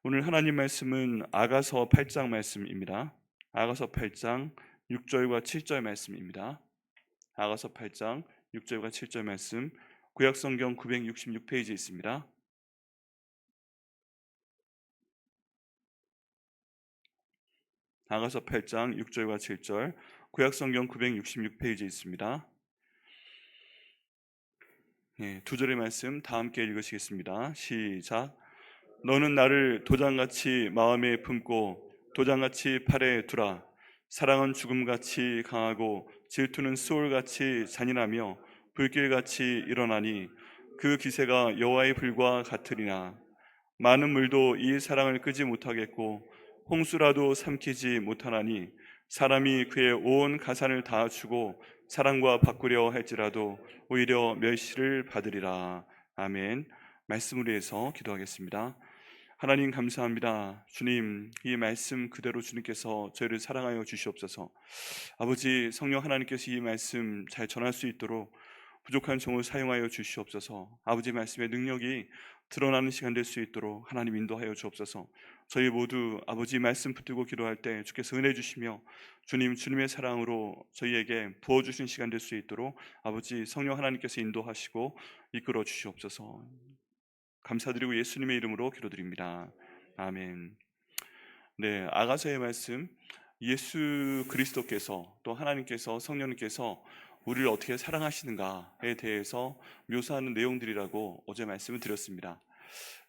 오늘 하나님 말씀은 아가서 8장 말씀입니다. 아가서 8장 6절과 7절 말씀입니다. 아가서 8장 6절과 7절 말씀, 구약성경 966페이지에 있습니다. 아가서 8장 6절과 7절, 구약성경 966페이지에 있습니다. 두 절의 말씀 다 함께 읽으시겠습니다. 시작. 너는 나를 도장같이 마음에 품고 도장같이 팔에 두라. 사랑은 죽음같이 강하고 질투는 수월같이 잔인하며 불길같이 일어나니 그 기세가 여호와의 불과 같으리나 많은 물도 이 사랑을 끄지 못하겠고 홍수라도 삼키지 못하나니 사람이 그의 온 가산을 다 주고 사랑과 바꾸려 할지라도 오히려 멸시를 받으리라. 아멘. 말씀을 위해서 기도하겠습니다. 하나님 감사합니다. 주님, 이 말씀 그대로 주님께서 저희를 사랑하여 주시옵소서. 아버지, 성령 하나님께서 이 말씀 잘 전할 수 있도록 부족한 종을 사용하여 주시옵소서. 아버지 말씀의 능력이 드러나는 시간 될 수 있도록 하나님 인도하여 주옵소서. 저희 모두 아버지 말씀 붙들고 기도할 때 주께서 은혜 주시며 주님의 사랑으로 저희에게 부어주신 시간 될 수 있도록 아버지 성령 하나님께서 인도하시고 이끌어 주시옵소서. 감사드리고 예수님의 이름으로 기도드립니다. 아멘. 네, 아가서의 말씀, 예수 그리스도께서 또 하나님께서 성령님께서 우리를 어떻게 사랑하시는가에 대해서 묘사하는 내용들이라고 어제 말씀을 드렸습니다.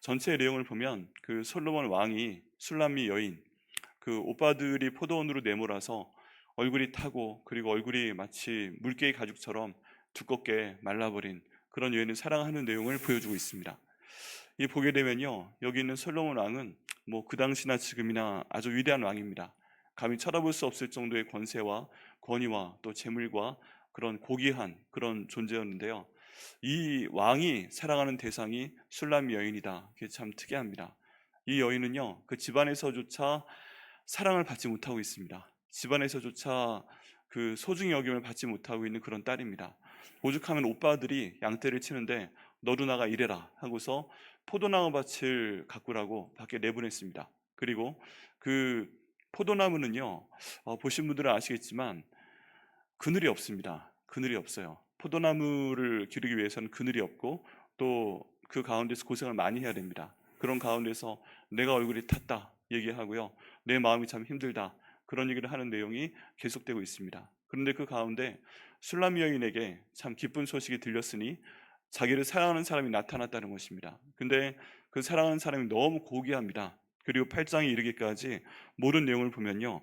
전체 내용을 보면 그 솔로몬 왕이 술람미 여인, 그 오빠들이 포도원으로 내몰아서 얼굴이 타고 그리고 얼굴이 마치 물개의 가죽처럼 두껍게 말라버린 그런 여인을 사랑하는 내용을 보여주고 있습니다. 이 보게 되면요, 여기 있는 솔로몬 왕은 뭐 그 당시나 지금이나 아주 위대한 왕입니다. 감히 쳐다볼 수 없을 정도의 권세와 권위와 또 재물과 그런 고귀한 그런 존재였는데요, 이 왕이 사랑하는 대상이 술람 여인이다. 그게 참 특이합니다. 이 여인은요, 그 집안에서조차 사랑을 받지 못하고 있습니다. 집안에서조차 그 소중히 여김을 받지 못하고 있는 그런 딸입니다. 오죽하면 오빠들이 양떼를 치는데 너도 나가 일해라 하고서 포도나무 밭을 가꾸라고 밖에 내보냈습니다. 그리고 그 포도나무는요, 보신 분들은 아시겠지만 그늘이 없습니다. 그늘이 없어요. 포도나무를 기르기 위해서는 그늘이 없고 또 그 가운데서 고생을 많이 해야 됩니다. 그런 가운데서 내가 얼굴이 탔다 얘기하고요, 내 마음이 참 힘들다 그런 얘기를 하는 내용이 계속되고 있습니다. 그런데 그 가운데 술람 여인에게 참 기쁜 소식이 들렸으니 자기를 사랑하는 사람이 나타났다는 것입니다. 근데 그 사랑하는 사람이 너무 고귀합니다. 그리고 8장에 이르기까지 모든 내용을 보면요,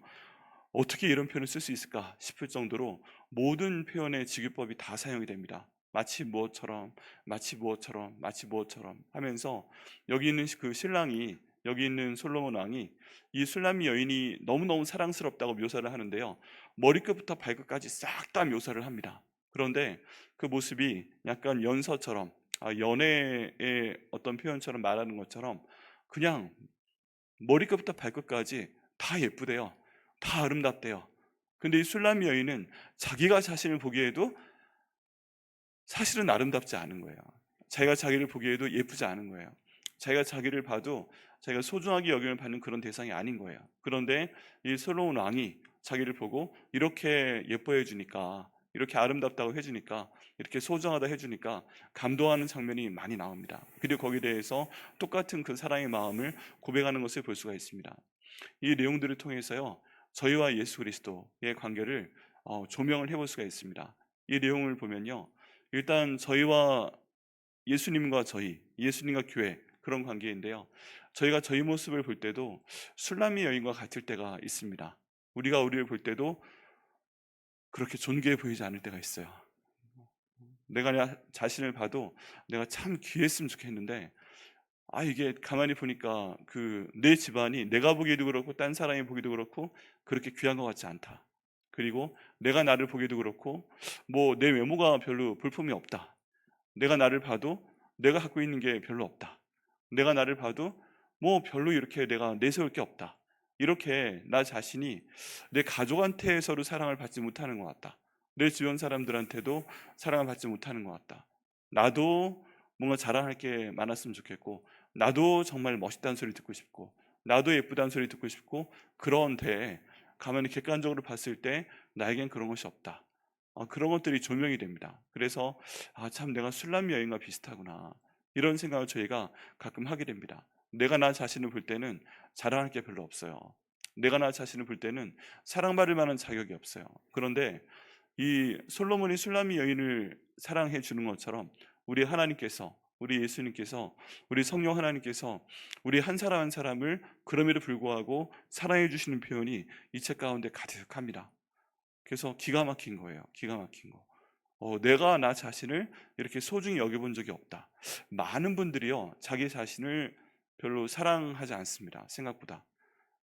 어떻게 이런 표현을 쓸 수 있을까 싶을 정도로 모든 표현의 직유법이 다 사용이 됩니다. 마치 무엇처럼, 마치 무엇처럼, 마치 무엇처럼 하면서 여기 있는 그 신랑이, 여기 있는 솔로몬 왕이 이 술람미 여인이 너무너무 사랑스럽다고 묘사를 하는데요, 머리끝부터 발끝까지 싹 다 묘사를 합니다. 그런데 그 모습이 약간 연서처럼, 연애의 어떤 표현처럼 말하는 것처럼 그냥 머리끝부터 발끝까지 다 예쁘대요. 다 아름답대요. 근데 이 술람미 여인은 자기가 자신을 보기에도 사실은 아름답지 않은 거예요. 자기가 자기를 보기에도 예쁘지 않은 거예요. 자기가 자기를 봐도 자기가 소중하게 여김을 받는 그런 대상이 아닌 거예요. 그런데 이 솔로몬 왕이 자기를 보고 이렇게 예뻐해 주니까, 이렇게 아름답다고 해주니까, 이렇게 소중하다 해주니까 감동하는 장면이 많이 나옵니다. 그리고 거기에 대해서 똑같은 그 사랑의 마음을 고백하는 것을 볼 수가 있습니다. 이 내용들을 통해서요, 저희와 예수 그리스도의 관계를 조명을 해볼 수가 있습니다. 이 내용을 보면요, 일단 저희와 예수님과 저희, 예수님과 교회, 그런 관계인데요, 저희가 저희 모습을 볼 때도 술람미 여인과 같을 때가 있습니다. 우리가 우리를 볼 때도 그렇게 존귀해 보이지 않을 때가 있어요. 내가 내 자신을 봐도 내가 참 귀했으면 좋겠는데, 이게 가만히 보니까 그 내 집안이 내가 보기에도 그렇고 딴 사람이 보기도 그렇고 그렇게 귀한 것 같지 않다. 그리고 내가 나를 보기도 그렇고 뭐 내 외모가 별로 볼품이 없다. 내가 나를 봐도 내가 갖고 있는 게 별로 없다. 내가 나를 봐도 뭐 별로 이렇게 내가 내세울 게 없다. 이렇게 나 자신이 내 가족한테서도 사랑을 받지 못하는 것 같다. 내 주변 사람들한테도 사랑을 받지 못하는 것 같다. 나도 뭔가 자랑할 게 많았으면 좋겠고, 나도 정말 멋있다는 소리를 듣고 싶고, 나도 예쁘다는 소리 듣고 싶고, 그런데 가만히 객관적으로 봤을 때 나에겐 그런 것이 없다. 그런 것들이 조명이 됩니다. 그래서 참 내가 술람 여인과 비슷하구나, 이런 생각을 저희가 가끔 하게 됩니다. 내가 나 자신을 볼 때는 자랑할 게 별로 없어요. 내가 나 자신을 볼 때는 사랑받을 만한 자격이 없어요. 그런데 이 솔로몬이 술람미 여인을 사랑해 주는 것처럼 우리 하나님께서, 우리 예수님께서, 우리 성령 하나님께서 우리 한 사람 한 사람을 그럼에도 불구하고 사랑해 주시는 표현이 이 책 가운데 가득합니다. 그래서 기가 막힌 거예요. 기가 막힌 거. 내가 나 자신을 이렇게 소중히 여겨본 적이 없다. 많은 분들이요, 자기 자신을 별로 사랑하지 않습니다. 생각보다.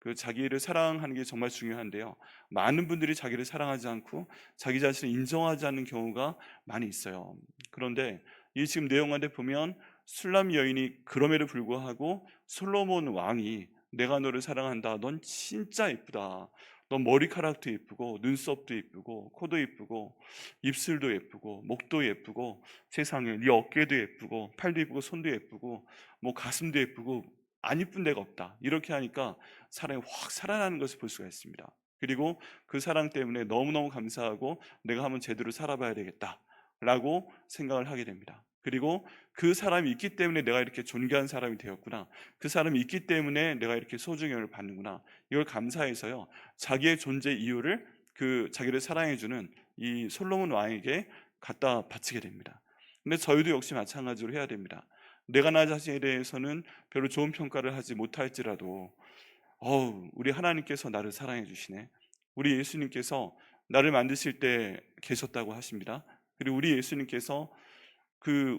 그 자기를 사랑하는 게 정말 중요한데요, 많은 분들이 자기를 사랑하지 않고 자기 자신을 인정하지 않는 경우가 많이 있어요. 그런데 이 지금 내용 안에 보면 술람 여인이 그럼에도 불구하고 솔로몬 왕이 내가 너를 사랑한다, 넌 진짜 예쁘다, 넌 머리카락도 예쁘고 눈썹도 예쁘고 코도 예쁘고 입술도 예쁘고 목도 예쁘고 세상에 네 어깨도 예쁘고 팔도 예쁘고 손도 예쁘고 뭐 가슴도 예쁘고 안 이쁜 데가 없다, 이렇게 하니까 사랑이 확 살아나는 것을 볼 수가 있습니다. 그리고 그 사랑 때문에 너무너무 감사하고 내가 한번 제대로 살아봐야 되겠다 라고 생각을 하게 됩니다. 그리고 그 사람이 있기 때문에 내가 이렇게 존귀한 사람이 되었구나, 그 사람이 있기 때문에 내가 이렇게 소중함을 받는구나, 이걸 감사해서요, 자기의 존재 이유를 그 자기를 사랑해주는 이 솔로몬 왕에게 갖다 바치게 됩니다. 근데 저희도 역시 마찬가지로 해야 됩니다. 내가 나 자신에 대해서는 별로 좋은 평가를 하지 못할지라도 우리 하나님께서 나를 사랑해 주시네, 우리 예수님께서 나를 만드실 때 계셨다고 하십니다. 그리고 우리 예수님께서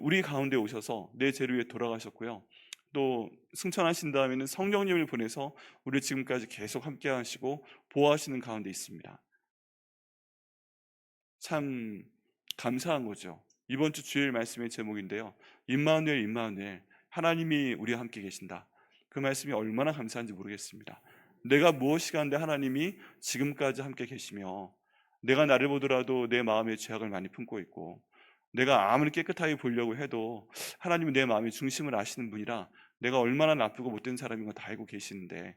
우리 가운데 오셔서 내 죄를 위해 돌아가셨고요, 또 승천하신 다음에는 성령님을 보내서 우리 지금까지 계속 함께 하시고 보호하시는 가운데 있습니다. 참 감사한 거죠. 이번 주 주일 말씀의 제목인데요, 임마누엘 임마누엘, 하나님이 우리와 함께 계신다. 그 말씀이 얼마나 감사한지 모르겠습니다. 내가 무엇이 간데 하나님이 지금까지 함께 계시며, 내가 나를 보더라도 내 마음에 죄악을 많이 품고 있고, 내가 아무리 깨끗하게 보려고 해도 하나님은 내 마음의 중심을 아시는 분이라 내가 얼마나 나쁘고 못된 사람인 거 다 알고 계시는데,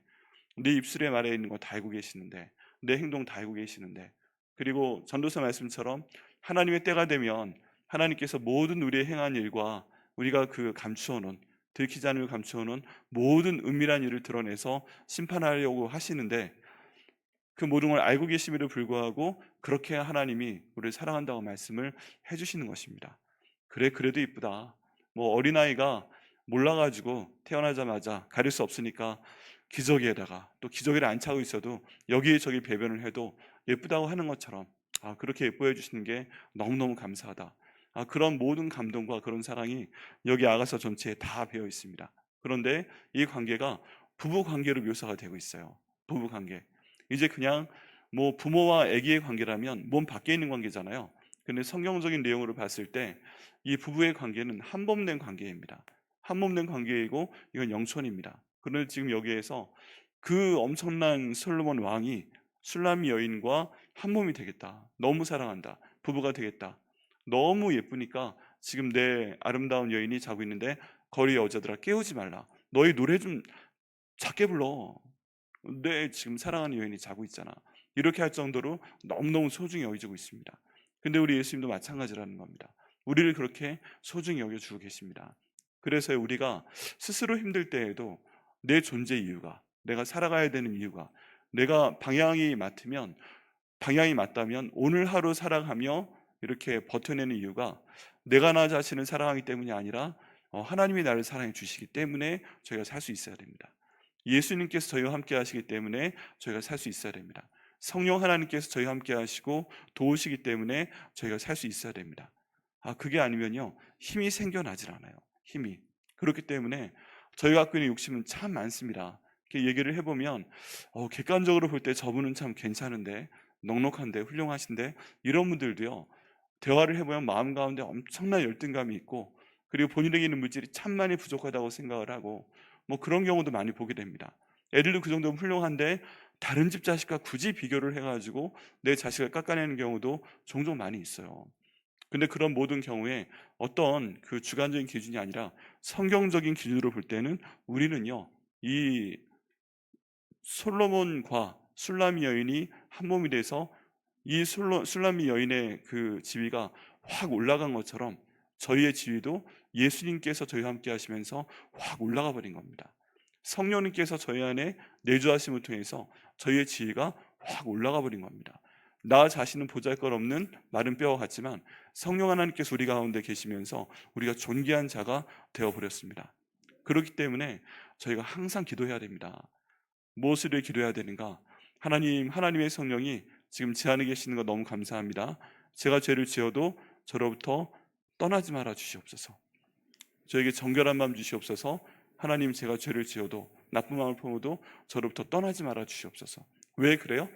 내 입술에 말해 있는 거 다 알고 계시는데, 내 행동 다 알고 계시는데, 그리고 전도서 말씀처럼 하나님의 때가 되면 하나님께서 모든 우리의 행한 일과 우리가 감추어 놓은, 들키지 않으려 감추어 놓은 모든 은밀한 일을 드러내서 심판하려고 하시는데, 그 모든 걸 알고 계심에도 불구하고 그렇게 하나님이 우리를 사랑한다고 말씀을 해주시는 것입니다. 그래, 그래도 이쁘다. 뭐 어린아이가 몰라가지고 태어나자마자 가릴 수 없으니까 기저귀에다가, 또 기저귀를 안 차고 있어도 여기저기 배변을 해도 예쁘다고 하는 것처럼, 그렇게 예뻐해 주시는 게 너무너무 감사하다. 그런 모든 감동과 그런 사랑이 여기 아가서 전체에 다 배어 있습니다. 그런데 이 관계가 부부 관계로 묘사가 되고 있어요. 부부 관계. 이제 그냥 뭐 부모와 아기의 관계라면 몸 밖에 있는 관계잖아요. 근데 성경적인 내용으로 봤을 때 이 부부의 관계는 한 몸된 관계입니다. 한 몸된 관계이고 이건 영촌입니다. 그런데 지금 여기에서 그 엄청난 솔로몬 왕이 술람 여인과 한 몸이 되겠다, 너무 사랑한다, 부부가 되겠다, 너무 예쁘니까 지금 내 아름다운 여인이 자고 있는데 거리 여자들아 깨우지 말라, 너희 노래 좀 작게 불러, 내 지금 사랑하는 여인이 자고 있잖아, 이렇게 할 정도로 너무너무 소중히 여겨지고 있습니다. 근데 우리 예수님도 마찬가지라는 겁니다. 우리를 그렇게 소중히 여겨주고 계십니다. 그래서 우리가 스스로 힘들 때에도 내 존재 이유가, 내가 살아가야 되는 이유가, 내가 방향이 맞다면 오늘 하루 살아가며 이렇게 버텨내는 이유가 내가 나 자신을 사랑하기 때문이 아니라 하나님이 나를 사랑해 주시기 때문에 저희가 살 수 있어야 됩니다. 예수님께서 저희와 함께 하시기 때문에 저희가 살 수 있어야 됩니다. 성령 하나님께서 저희와 함께 하시고 도우시기 때문에 저희가 살 수 있어야 됩니다. 그게 아니면요, 힘이 생겨나질 않아요. 힘이. 그렇기 때문에 저희가 갖고 있는 욕심은 참 많습니다. 이렇게 얘기를 해보면 객관적으로 볼 때 저분은 참 괜찮은데, 넉넉한데, 훌륭하신데, 이런 분들도요, 대화를 해보면 마음 가운데 엄청난 열등감이 있고, 그리고 본인에게 있는 물질이 참 많이 부족하다고 생각을 하고, 뭐 그런 경우도 많이 보게 됩니다. 애들도 그 정도면 훌륭한데 다른 집 자식과 굳이 비교를 해가지고 내 자식을 깎아내는 경우도 종종 많이 있어요. 근데 그런 모든 경우에 어떤 주관적인 기준이 아니라 성경적인 기준으로 볼 때는 우리는요, 이 솔로몬과 술람미 여인이 한 몸이 돼서 이 술람미 여인의 그 지위가 확 올라간 것처럼 저희의 지위도 예수님께서 저희와 함께 하시면서 확 올라가 버린 겁니다. 성령님께서 저희 안에 내주하심을 통해서 저희의 지위가 확 올라가 버린 겁니다. 나 자신은 보잘것없는 마른 뼈와 같지만 성령 하나님께서 우리 가운데 계시면서 우리가 존귀한 자가 되어버렸습니다. 그렇기 때문에 저희가 항상 기도해야 됩니다. 무엇을 위해 기도해야 되는가? 하나님의 성령이 지금 제 안에 계시는 거 너무 감사합니다. 제가 죄를 지어도 저로부터 떠나지 말아 주시옵소서. 저에게 정결한 마음 주시옵소서. 하나님, 제가 죄를 지어도 나쁜 마음을 품어도 저로부터 떠나지 말아 주시옵소서. 왜 그래요?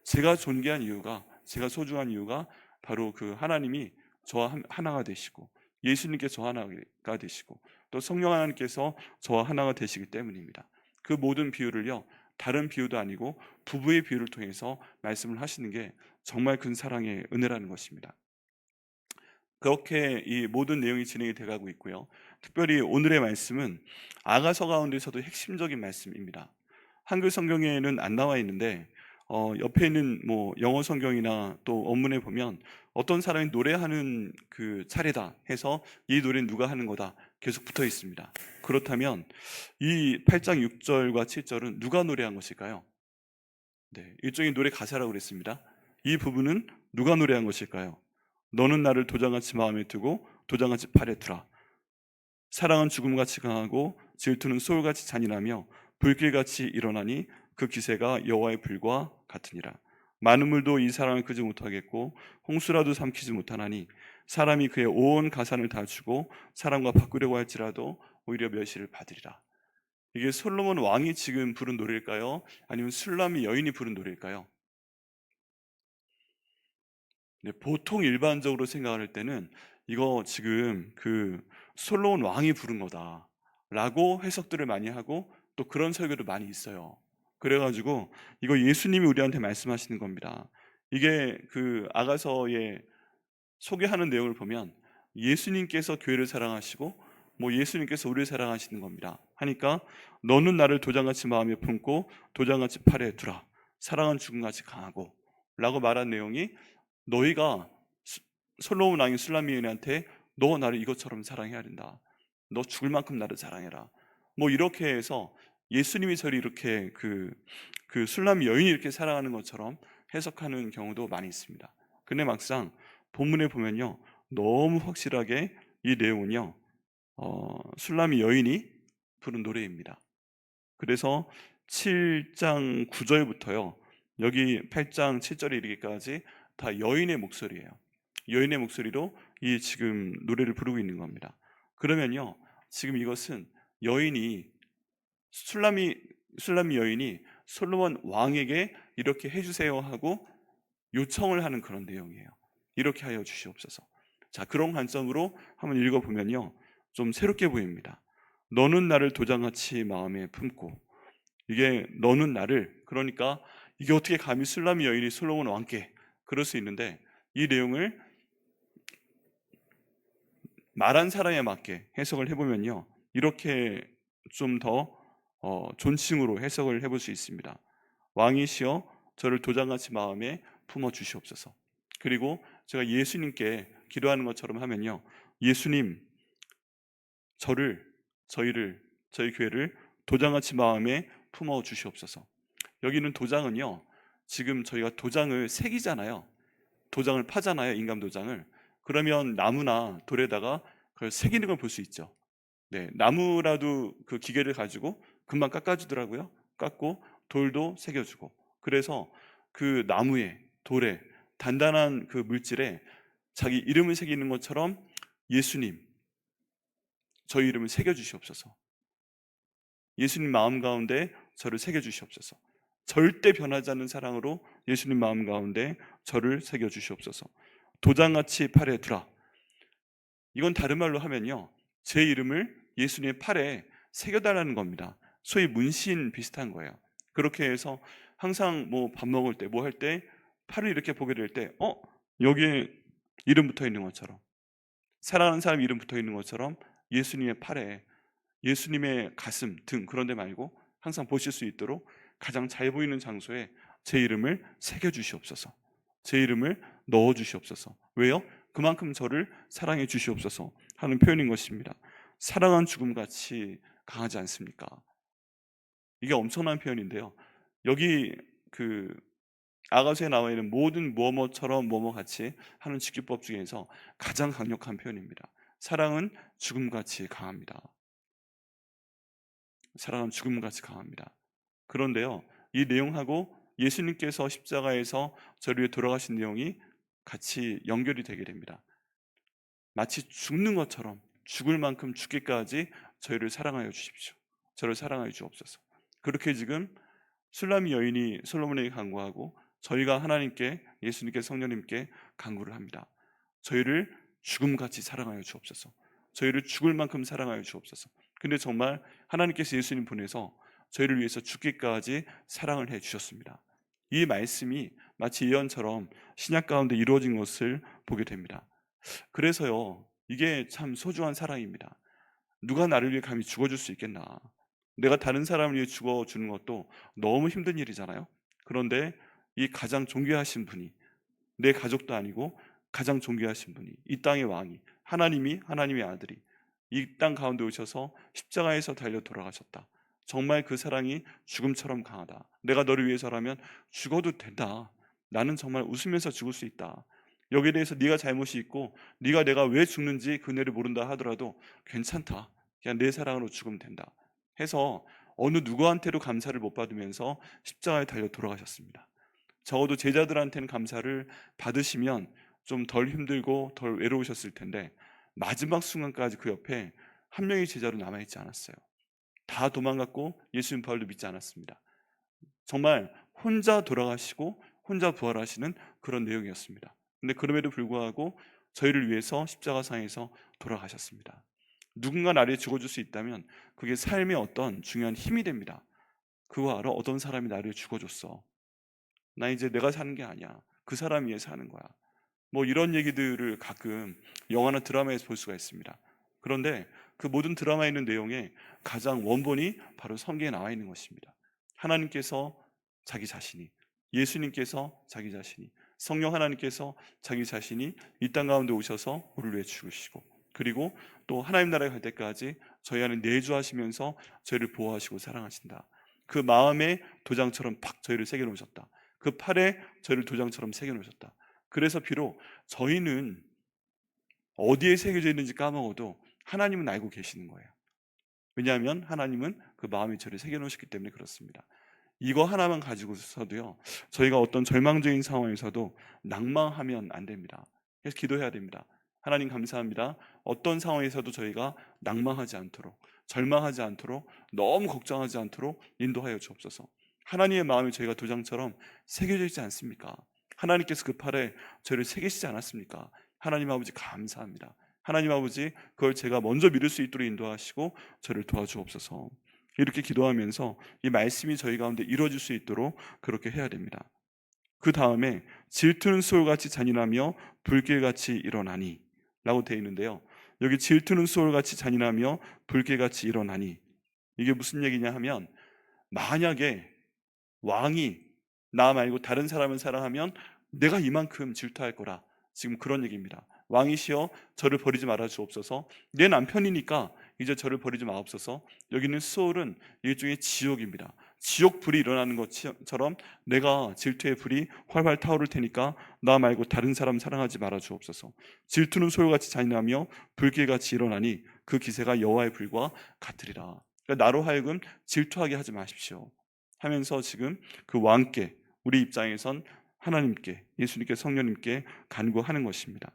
제가 존귀한 이유가, 제가 소중한 이유가 바로 그 하나님이 저와 하나가 되시고 예수님께서 저 하나가 되시고 또 성령 하나님께서 저와 하나가 되시기 때문입니다. 그 모든 비유를요, 다른 비유도 아니고 부부의 비유를 통해서 말씀을 하시는 게 정말 큰 사랑의 은혜라는 것입니다. 그렇게 이 모든 내용이 진행이 돼가고 있고요. 특별히 오늘의 말씀은 아가서 가운데서도 핵심적인 말씀입니다. 한글 성경에는 안 나와 있는데 옆에 있는 뭐 영어 성경이나 또 원문에 보면 어떤 사람이 노래하는 그 차례다 해서 이 노래는 누가 하는 거다 계속 붙어 있습니다. 그렇다면 이 8장 6절과 7절은 누가 노래한 것일까요? 네, 일종의 노래 가사라고 그랬습니다. 이 부분은 누가 노래한 것일까요? 너는 나를 도장같이 마음에 두고 도장같이 팔에 두라. 사랑은 죽음같이 강하고 질투는 소울같이 잔인하며 불길같이 일어나니 그 기세가 여호와의 불과 같으니라. 많은 물도 이 사랑을 끄지 못하겠고 홍수라도 삼키지 못하나니 사람이 그의 온 가산을 다 주고 사람과 바꾸려고 할지라도 오히려 멸시를 받으리라. 이게 솔로몬 왕이 지금 부른 노래일까요? 아니면 술람미 여인이 부른 노래일까요? 네, 보통 일반적으로 생각할 때는 이거 지금 그 솔로몬 왕이 부른 거다라고 해석들을 많이 하고 또 그런 설교도 많이 있어요. 그래가지고 이거 예수님이 우리한테 말씀하시는 겁니다. 이게 그 아가서에 소개하는 내용을 보면 예수님께서 교회를 사랑하시고 뭐 예수님께서 우리를 사랑하시는 겁니다. 하니까 너는 나를 도장같이 마음에 품고 도장같이 팔에 두라. 사랑은 죽음같이 강하고 라고 말한 내용이 너희가 솔로몬 왕이 술람미인한테 너 나를 이것처럼 사랑해야 된다. 너 죽을 만큼 나를 사랑해라. 뭐 이렇게 해서 예수님이 저를 이렇게 그 술람미 여인이 이렇게 사랑하는 것처럼 해석하는 경우도 많이 있습니다. 근데 막상 본문에 보면요, 너무 확실하게 이 내용은요, 술람미 여인이 부른 노래입니다. 그래서 7장 9절부터요 여기 8장 7절에 이르기까지 다 여인의 목소리예요. 여인의 목소리로 이 지금 노래를 부르고 있는 겁니다. 그러면요, 지금 이것은 여인이 술람미 여인이 솔로몬 왕에게 이렇게 해주세요 하고 요청을 하는 그런 내용이에요. 이렇게 하여 주시옵소서. 자, 그런 관점으로 한번 읽어보면요, 좀 새롭게 보입니다. 너는 나를 도장같이 마음에 품고, 이게 너는 나를, 그러니까 이게 어떻게 감히 술람미 여인이 솔로몬 왕께 그럴 수 있는데, 이 내용을 말한 사람에 맞게 해석을 해보면요, 이렇게 좀 더 존칭으로 해석을 해볼 수 있습니다. 왕이시여 저를 도장같이 마음에 품어 주시옵소서. 그리고 제가 예수님께 기도하는 것처럼 하면요, 예수님 저희 교회를 도장같이 마음에 품어 주시옵소서. 여기는 도장은요, 지금 저희가 도장을 새기잖아요. 도장을 파잖아요, 인감 도장을. 그러면 나무나 돌에다가 그걸 새기는 걸 볼 수 있죠. 네, 나무라도 그 기계를 가지고 금방 깎아주더라고요. 깎고 돌도 새겨주고. 그래서 그 나무에, 돌에, 단단한 그 물질에 자기 이름을 새기는 것처럼 예수님 저희 이름을 새겨주시옵소서. 예수님 마음 가운데 저를 새겨주시옵소서. 절대 변하지 않는 사랑으로 예수님 마음 가운데 저를 새겨주시옵소서. 도장같이 팔에 두라. 이건 다른 말로 하면요, 제 이름을 예수님의 팔에 새겨달라는 겁니다. 소위 문신 비슷한 거예요. 그렇게 해서 항상 뭐 밥 먹을 때 뭐 할 때 팔을 이렇게 보게 될 때 여기에 이름 붙어 있는 것처럼, 사랑하는 사람 이름 붙어 있는 것처럼 예수님의 팔에, 예수님의 가슴, 등 그런 데 말고 항상 보실 수 있도록 가장 잘 보이는 장소에 제 이름을 새겨주시옵소서. 제 이름을 넣어주시옵소서. 왜요? 그만큼 저를 사랑해 주시옵소서 하는 표현인 것입니다. 사랑은 죽음같이 강하지 않습니까? 이게 엄청난 표현인데요. 여기 그 아가서에 나와 있는 모든 뭐뭐처럼 뭐뭐같이 하는 직규법 중에서 가장 강력한 표현입니다. 사랑은 죽음같이 강합니다. 사랑은 죽음같이 강합니다. 그런데요, 이 내용하고 예수님께서 십자가에서 저를 위해 돌아가신 내용이 같이 연결이 되게 됩니다. 마치 죽는 것처럼 죽을 만큼 죽기까지 저희를 사랑하여 주십시오. 저를 사랑하여 주옵소서. 그렇게 지금 술람이 여인이 솔로몬에게 간구하고 저희가 하나님께, 예수님께, 성령님께 간구를 합니다. 저희를 죽음같이 사랑하여 주옵소서. 저희를 죽을 만큼 사랑하여 주옵소서. 근데 정말 하나님께서 예수님 보내서 저희를 위해서 죽기까지 사랑을 해 주셨습니다. 이 말씀이 마치 예언처럼 신약 가운데 이루어진 것을 보게 됩니다. 그래서요, 이게 참 소중한 사랑입니다. 누가 나를 위해 감히 죽어줄 수 있겠나? 내가 다른 사람을 위해 죽어주는 것도 너무 힘든 일이잖아요. 그런데 이 가장 존귀하신 분이, 내 가족도 아니고 가장 존귀하신 분이, 이 땅의 왕이, 하나님의 아들이 이 땅 가운데 오셔서 십자가에서 달려 돌아가셨다. 정말 그 사랑이 죽음처럼 강하다. 내가 너를 위해서라면 죽어도 된다. 나는 정말 웃으면서 죽을 수 있다. 여기에 대해서 네가 잘못이 있고 네가 내가 왜 죽는지 그네를 모른다 하더라도 괜찮다. 그냥 내 사랑으로 죽으면 된다 해서 어느 누구한테도 감사를 못 받으면서 십자가에 달려 돌아가셨습니다. 적어도 제자들한테는 감사를 받으시면 좀 덜 힘들고 덜 외로우셨을 텐데 마지막 순간까지 그 옆에 한 명의 제자로 남아있지 않았어요. 다 도망갔고 예수님 부활도 믿지 않았습니다. 정말 혼자 돌아가시고 혼자 부활하시는 그런 내용이었습니다. 근데 그럼에도 불구하고 저희를 위해서 십자가상에서 돌아가셨습니다. 누군가 나를 죽어줄 수 있다면 그게 삶의 어떤 중요한 힘이 됩니다. 그거 알아? 어떤 사람이 나를 죽어줬어. 나 이제 내가 사는 게 아니야. 그 사람 위해 사는 거야. 뭐 이런 얘기들을 가끔 영화나 드라마에서 볼 수가 있습니다. 그런데 그 모든 드라마에 있는 내용의 가장 원본이 바로 성경에 나와 있는 것입니다. 하나님께서 자기 자신이, 예수님께서 자기 자신이, 성령 하나님께서 자기 자신이 이 땅 가운데 오셔서 우리를 위해 죽으시고, 그리고 또 하나님 나라에 갈 때까지 저희 안에 내주하시면서 저희를 보호하시고 사랑하신다. 그 마음에 도장처럼 팍 저희를 새겨놓으셨다. 그 팔에 저희를 도장처럼 새겨놓으셨다. 그래서 비록 저희는 어디에 새겨져 있는지 까먹어도 하나님은 알고 계시는 거예요. 왜냐하면 하나님은 그 마음에 저를 새겨놓으셨기 때문에 그렇습니다. 이거 하나만 가지고서도요, 저희가 어떤 절망적인 상황에서도 낭망하면 안 됩니다. 그래서 기도해야 됩니다. 하나님 감사합니다. 어떤 상황에서도 저희가 낭망하지 않도록, 절망하지 않도록, 너무 걱정하지 않도록 인도하여 주옵소서. 하나님의 마음이 저희가 도장처럼 새겨져 있지 않습니까? 하나님께서 그 팔에 저를 새기시지 않았습니까? 하나님 아버지 감사합니다. 하나님 아버지, 그걸 제가 먼저 믿을 수 있도록 인도하시고 저를 도와주옵소서. 이렇게 기도하면서 이 말씀이 저희 가운데 이루어질 수 있도록 그렇게 해야 됩니다. 그 다음에 질투는 소울같이 잔인하며 불길같이 일어나니 라고 되어 있는데요, 여기 질투는 소울같이 잔인하며 불길같이 일어나니, 이게 무슨 얘기냐 하면, 만약에 왕이 나 말고 다른 사람을 사랑하면 내가 이만큼 질투할 거라, 지금 그런 얘기입니다. 왕이시여 저를 버리지 말아 주옵소서. 내 남편이니까 이제 저를 버리지 마옵소서. 여기는 소울은 일종의 지옥입니다. 지옥 불이 일어나는 것처럼 내가 질투의 불이 활활 타오를 테니까 나 말고 다른 사람 사랑하지 말아 주옵소서. 질투는 소울같이 잔인하며 불길같이 일어나니 그 기세가 여호와의 불과 같으리라. 그러니까 나로 하여금 질투하게 하지 마십시오 하면서 지금 그 왕께, 우리 입장에선 하나님께, 예수님께, 성령님께 간구하는 것입니다.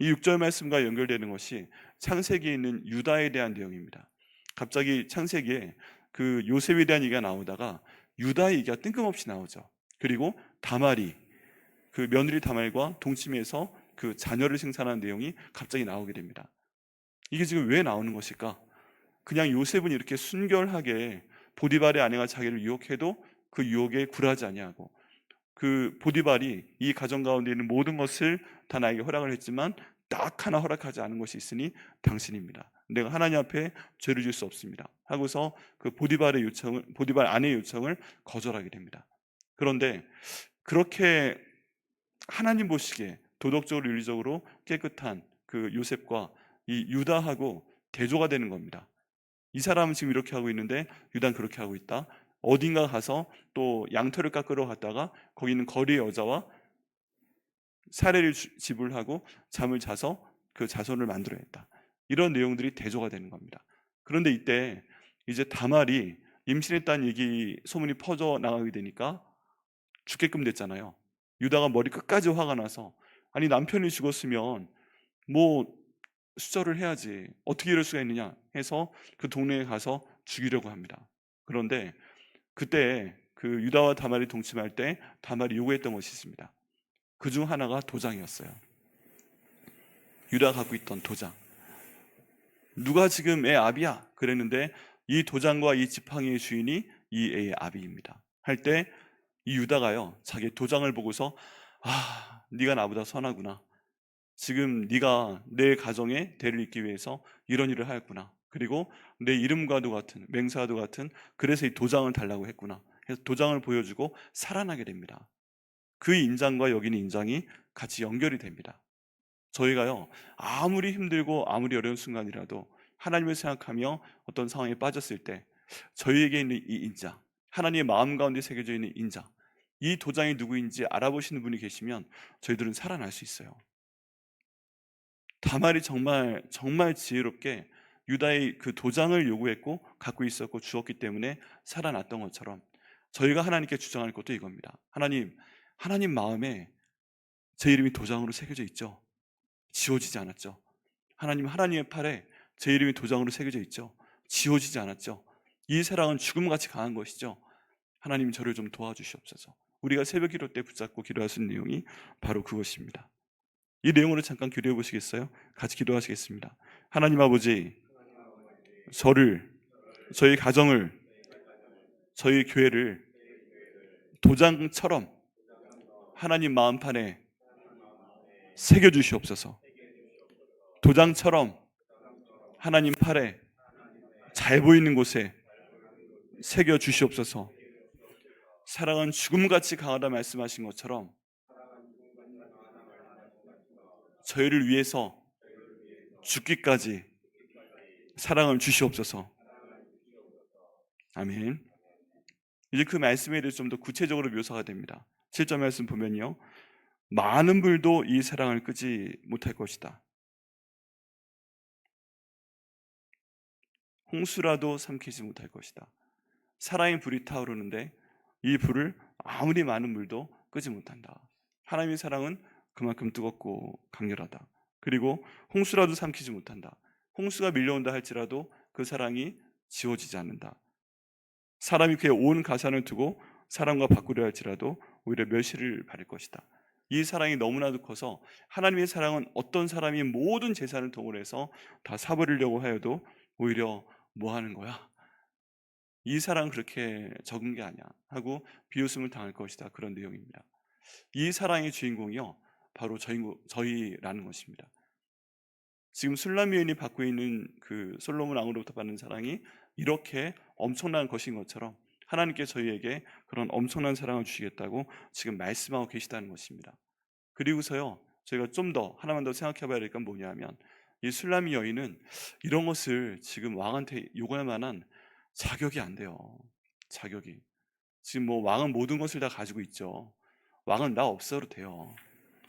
이 6절 말씀과 연결되는 것이 창세기에 있는 유다에 대한 내용입니다. 갑자기 창세기에 그 요셉에 대한 얘기가 나오다가 유다의 얘기가 뜬금없이 나오죠. 그리고 다말이, 그 며느리 다말과 동침해서 그 자녀를 생산하는 내용이 갑자기 나오게 됩니다. 이게 지금 왜 나오는 것일까? 그냥 요셉은 이렇게 순결하게 보디발의 아내가 자기를 유혹해도 그 유혹에 굴하지 아니하고, 그 보디발이 이 가정 가운데 있는 모든 것을 다 나에게 허락을 했지만 딱 하나 허락하지 않은 것이 있으니 당신입니다. 내가 하나님 앞에 죄를 질 수 없습니다 하고서 그 보디발 아내의 요청을 거절하게 됩니다. 그런데 그렇게 하나님 보시기에 도덕적으로 윤리적으로 깨끗한 그 요셉과 이 유다하고 대조가 되는 겁니다. 이 사람은 지금 이렇게 하고 있는데 유다는 그렇게 하고 있다. 어딘가 가서 또 양털을 깎으러 갔다가 거기 있는 거리의 여자와 사례를 지불하고 잠을 자서 그 자손을 만들어냈다. 이런 내용들이 대조가 되는 겁니다. 그런데 이때 이제 다말이 임신했다는 얘기 소문이 퍼져 나가게 되니까 죽게끔 됐잖아요. 유다가 머리 끝까지 화가 나서 아니 남편이 죽었으면 뭐 수절을 해야지 어떻게 이럴 수가 있느냐 해서 그 동네에 가서 죽이려고 합니다. 그런데 그때 그 유다와 다말이 동침할 때 다말이 요구했던 것이 있습니다. 그 중 하나가 도장이었어요. 유다가 갖고 있던 도장. 누가 지금 애 아비야? 그랬는데 이 도장과 이 지팡이의 주인이 이 애의 아비입니다. 할 때 이 유다가요 자기 도장을 보고서 네가 나보다 선하구나. 지금 네가 내 가정에 대를 잇기 위해서 이런 일을 하였구나. 그리고 내 이름과도 같은 맹세와도 같은 그래서 이 도장을 달라고 했구나. 그래서 도장을 보여주고 살아나게 됩니다. 그 인장과 여기는 인장이 같이 연결이 됩니다. 저희가요 아무리 힘들고 아무리 어려운 순간이라도 하나님을 생각하며 어떤 상황에 빠졌을 때 저희에게 있는 이 인자, 하나님의 마음 가운데 새겨져 있는 인자, 이 도장이 누구인지 알아보시는 분이 계시면 저희들은 살아날 수 있어요. 다말이 정말 지혜롭게 유다의 그 도장을 요구했고 갖고 있었고 주었기 때문에 살아났던 것처럼 저희가 하나님께 주장할 것도 이겁니다. 하나님 마음에 제 이름이 도장으로 새겨져 있죠. 지워지지 않았죠. 하나님의 팔에 제 이름이 도장으로 새겨져 있죠. 지워지지 않았죠. 이 사랑은 죽음같이 강한 것이죠. 하나님 저를 좀 도와주시옵소서. 우리가 새벽 기도 때 붙잡고 기도할 수 있는 내용이 바로 그것입니다. 이 내용으로 잠깐 기도해 보시겠어요? 같이 기도하시겠습니다. 하나님 아버지, 저희 가정을, 저희 교회를 도장처럼 하나님 마음판에 새겨주시옵소서. 도장처럼 하나님 팔에 잘 보이는 곳에 새겨주시옵소서. 사랑은 죽음같이 강하다 말씀하신 것처럼 저희를 위해서 죽기까지 사랑을 주시옵소서. 아멘. 이제 그 말씀에 대해서 좀 더 구체적으로 묘사가 됩니다. 7절 말씀 보면요, 많은 불도 이 사랑을 끄지 못할 것이다. 홍수라도 삼키지 못할 것이다. 사랑의 불이 타오르는데 이 불을 아무리 많은 물도 끄지 못한다. 하나님의 사랑은 그만큼 뜨겁고 강렬하다. 그리고 홍수라도 삼키지 못한다. 홍수가 밀려온다 할지라도 그 사랑이 지워지지 않는다. 사람이 그의 온 가산을 두고 사람과 바꾸려 할지라도 오히려 멸시를 받을 것이다. 이 사랑이 너무나도 커서 하나님의 사랑은 어떤 사람이 모든 재산을 동원해서 다 사버리려고 하여도 오히려 뭐 하는 거야? 이 사랑은 그렇게 적은 게 아니야 하고 비웃음을 당할 것이다. 그런 내용입니다. 이 사랑의 주인공이요 바로 저희라는 것입니다. 지금 술람 여인이 받고 있는 그 솔로몬 왕으로부터 받는 사랑이 이렇게 엄청난 것인 것처럼 하나님께 저희에게 그런 엄청난 사랑을 주시겠다고 지금 말씀하고 계시다는 것입니다. 그리고서요 저희가 좀 더 하나만 더 생각해 봐야 될 건 뭐냐면 이 술람 여인은 이런 것을 지금 왕한테 요구할 만한 자격이 안 돼요. 자격이 지금 뭐 왕은 모든 것을 다 가지고 있죠. 왕은 나 없어도 돼요.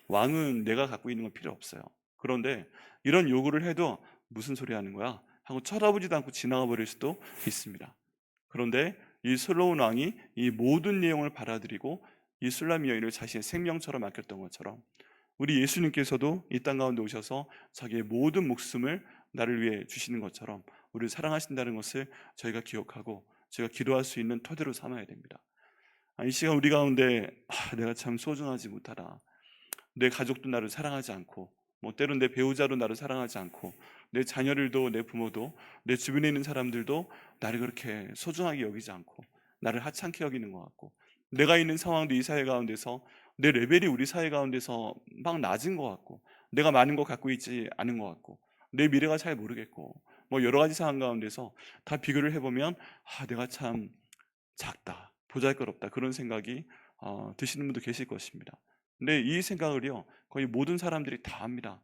왕은 내가 갖고 있는 건 필요 없어요. 그런데 이런 요구를 해도 무슨 소리 하는 거야? 하고 쳐다보지도 않고 지나가 버릴 수도 있습니다. 그런데 이 솔로몬 왕이 이 모든 내용을 받아들이고 이 술람 여인을 자신의 생명처럼 아꼈던 것처럼 우리 예수님께서도 이 땅 가운데 오셔서 자기의 모든 목숨을 나를 위해 주시는 것처럼 우리를 사랑하신다는 것을 저희가 기억하고 저희가 기도할 수 있는 토대로 삼아야 됩니다. 이 시간 우리 가운데 내가 참 소중하지 못하다, 내 가족도 나를 사랑하지 않고 뭐 때론 내 배우자도 나를 사랑하지 않고 내 자녀들도 내 부모도 내 주변에 있는 사람들도 나를 그렇게 소중하게 여기지 않고 나를 하찮게 여기는 것 같고 내가 있는 상황도 이 사회 가운데서 내 레벨이 우리 사회 가운데서 막 낮은 것 같고 내가 많은 것 갖고 있지 않은 것 같고 내 미래가 잘 모르겠고 뭐 여러 가지 상황 가운데서 다 비교를 해보면 내가 참 작다, 보잘것없다, 그런 생각이 드시는 분도 계실 것입니다. 근데 이 생각을요 거의 모든 사람들이 다 합니다.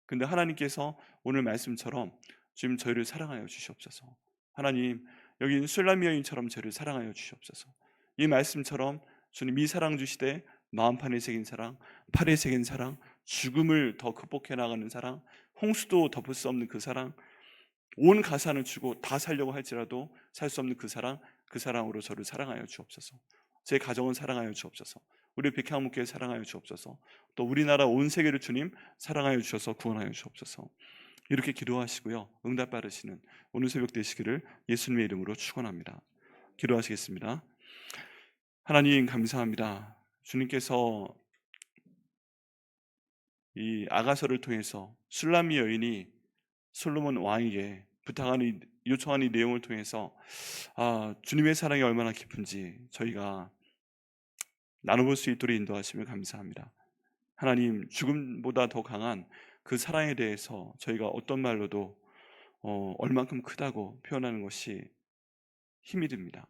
근데 하나님께서 오늘 말씀처럼 지금 저희를 사랑하여 주시옵소서. 하나님, 여기 있는 술람 여인처럼 저희를 사랑하여 주시옵소서. 이 말씀처럼 주님 이 사랑 주시되 마음판에 새긴 사랑, 팔에 새긴 사랑, 죽음을 더 극복해 나가는 사랑, 홍수도 덮을 수 없는 그 사랑, 온 가산을 주고 다 살려고 할지라도 살 수 없는 그 사랑, 그 사랑으로 저를 사랑하여 주옵소서. 제 가정은 사랑하여 주옵소서. 우리 백향목교회 사랑하여 주옵소서. 또 우리나라 온 세계를 주님 사랑하여 주셔서 구원하여 주옵소서. 이렇게 기도하시고요, 응답 받으시는 오늘 새벽 되시기를 예수님의 이름으로 축원합니다. 기도하시겠습니다. 하나님 감사합니다. 주님께서 이 아가서를 통해서 술람미 여인이 솔로몬 왕에게 부탁하는, 요청하는 이 내용을 통해서 주님의 사랑이 얼마나 깊은지 저희가 나눠볼 수 있도록 인도하시며 감사합니다. 하나님, 죽음보다 더 강한 그 사랑에 대해서 저희가 어떤 말로도 얼만큼 크다고 표현하는 것이 힘이 듭니다.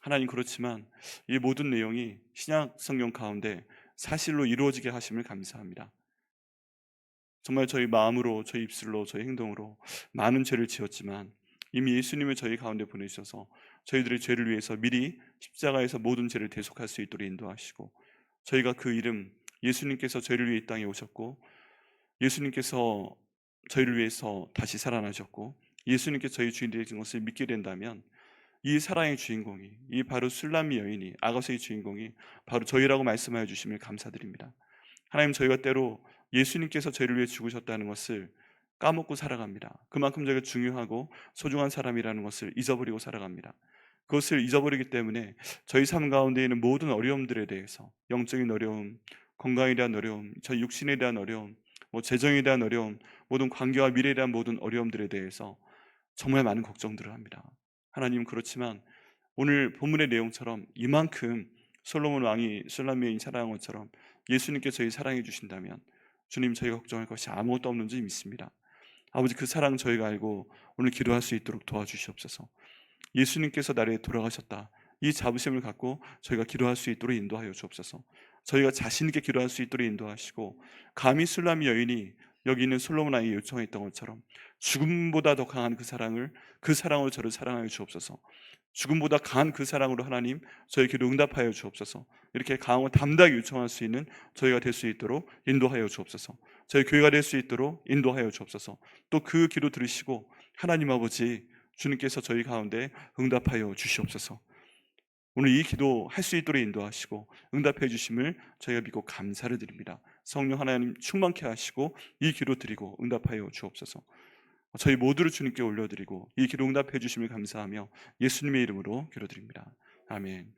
하나님, 그렇지만 이 모든 내용이 신약 성경 가운데 사실로 이루어지게 하심을 감사합니다. 정말 저희 마음으로, 저희 입술로, 저희 행동으로 많은 죄를 지었지만 이미 예수님을 저희 가운데 보내주셔서 저희들의 죄를 위해서 미리 십자가에서 모든 죄를 대속할 수 있도록 인도하시고, 저희가 그 이름, 예수님께서 저희를 위해 이 땅에 오셨고, 예수님께서 저희를 위해서 다시 살아나셨고, 예수님께서 저희 주인 되신 것을 믿게 된다면 이 사랑의 주인공이, 이 바로 술람미 여인이, 아가서의 주인공이 바로 저희라고 말씀하여 주심을 감사드립니다. 하나님, 저희가 때로 예수님께서 저희를 위해 죽으셨다는 것을 까먹고 살아갑니다. 그만큼 저희가 중요하고 소중한 사람이라는 것을 잊어버리고 살아갑니다. 그것을 잊어버리기 때문에 저희 삶 가운데 있는 모든 어려움들에 대해서, 영적인 어려움, 건강에 대한 어려움, 저희 육신에 대한 어려움, 재정에 대한 어려움, 모든 관계와 미래에 대한 모든 어려움들에 대해서 정말 많은 걱정들을 합니다. 하나님, 그렇지만 오늘 본문의 내용처럼 이만큼 솔로몬 왕이 술람미 여인 사랑한 것처럼 예수님께서 저희 사랑해 주신다면 주님, 저희가 걱정할 것이 아무것도 없는 줄 믿습니다. 아버지, 그 사랑 저희가 알고 오늘 기도할 수 있도록 도와주시옵소서. 예수님께서 나를 위해 돌아가셨다, 이 자부심을 갖고 저희가 기도할 수 있도록 인도하여 주옵소서. 저희가 자신 있게 기도할 수 있도록 인도하시고, 감히 술람미 여인이 여기 있는 솔로몬 왕이 요청했던 것처럼 죽음보다 더 강한 그 사랑을, 그 사랑으로 저를 사랑하여 주옵소서. 죽음보다 강한 그 사랑으로 하나님 저희 기도 응답하여 주옵소서. 이렇게 강하고 담대하게 요청할 수 있는 저희가 될 수 있도록 인도하여 주옵소서. 저희 교회가 될 수 있도록 인도하여 주옵소서. 또 그 기도 들으시고 하나님 아버지, 주님께서 저희 가운데 응답하여 주시옵소서. 오늘 이 기도 할 수 있도록 인도하시고 응답해 주심을 저희가 믿고 감사를 드립니다. 성령 하나님 충만케 하시고 이 기도 드리고 응답하여 주옵소서. 저희 모두를 주님께 올려드리고 이 기도 응답해 주심을 감사하며 예수님의 이름으로 기도드립니다. 아멘.